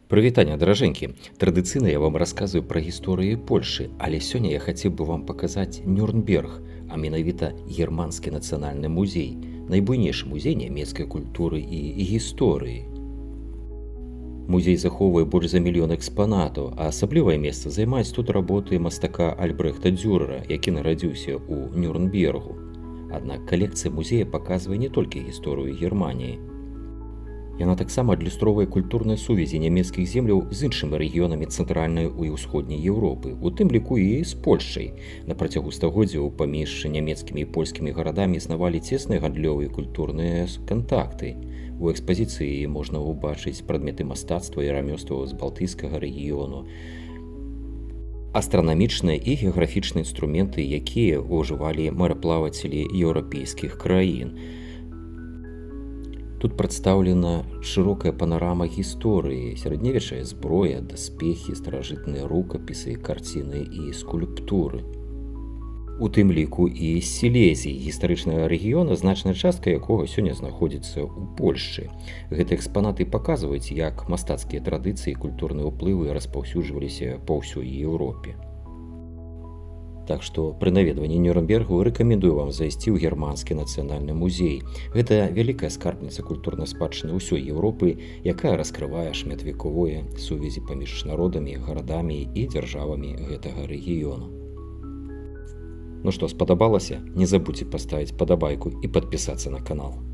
Прывітанне, даражэнькі. Традыцыйна я вам расказваю пра гісторыі Польшы, але сёння я хацеў бы вам паказаць Нюрнберг, а менавіта германскі нацыянальны музей, найбуйнейшы музей нямецкай культуры і гісторыі. Музей захоўвае больш за мільён экспанатаў, а асаблівае месца займаюць тут работы мастака Альбрэхта Дюрера, які нарадзіўся ў Нюрнбергу. Аднак калекцыя музея паказвае не толькі гісторыю Германіі. Яна таксама адлюстроўвае культурныя сувязі нямецкіх земляў з іншымі рэгіёнамі цэнтральнай і ўсходняй Еўропы, у тым ліку і з Польшчай. На працягу стагоддзяў паміж нямецкімі і польскімі гарадамі існавалі цесныя гандлёвыя і культурныя кантакты. У экспазіцыі можна ўбачыць прадметы мастацтва і рамёстваў з балтыйскага рэгіёну, астранамічныя і геаграфічныя інструменты, якія ўжывалі мараплавацелі еўрапейскіх краін. Тут прадстаўлена шырокая панарама гісторыі, сярэднявечная зброя, даспехі, старажытныя рукапісы, карціны і скульптуры. У тым ліку і Сілезій, гістарычнага рэгіёна, значная частка якога сёння знаходзіцца ў Польшчы. Гэтыя экспанаты паказваюць, як мастацкія традыцыі і культурныя ўплывы распаўсюджваліся па ўсёй Еўропе. Так што пры наведванні Нюрнбергу рэкамендую вам зайсці ў германскі нацыянальны музей. Гэта вялікая скарбніца культурнай спадчыны ўсёй Еўропы, якая раскрывае шматвековыя сувязі паміж народамі, гарадамі і дзяржавамі гэтага рэгіёну. Ну што, спадабалася? Не забудзьце паставіць падабайку і падпісацца на канал.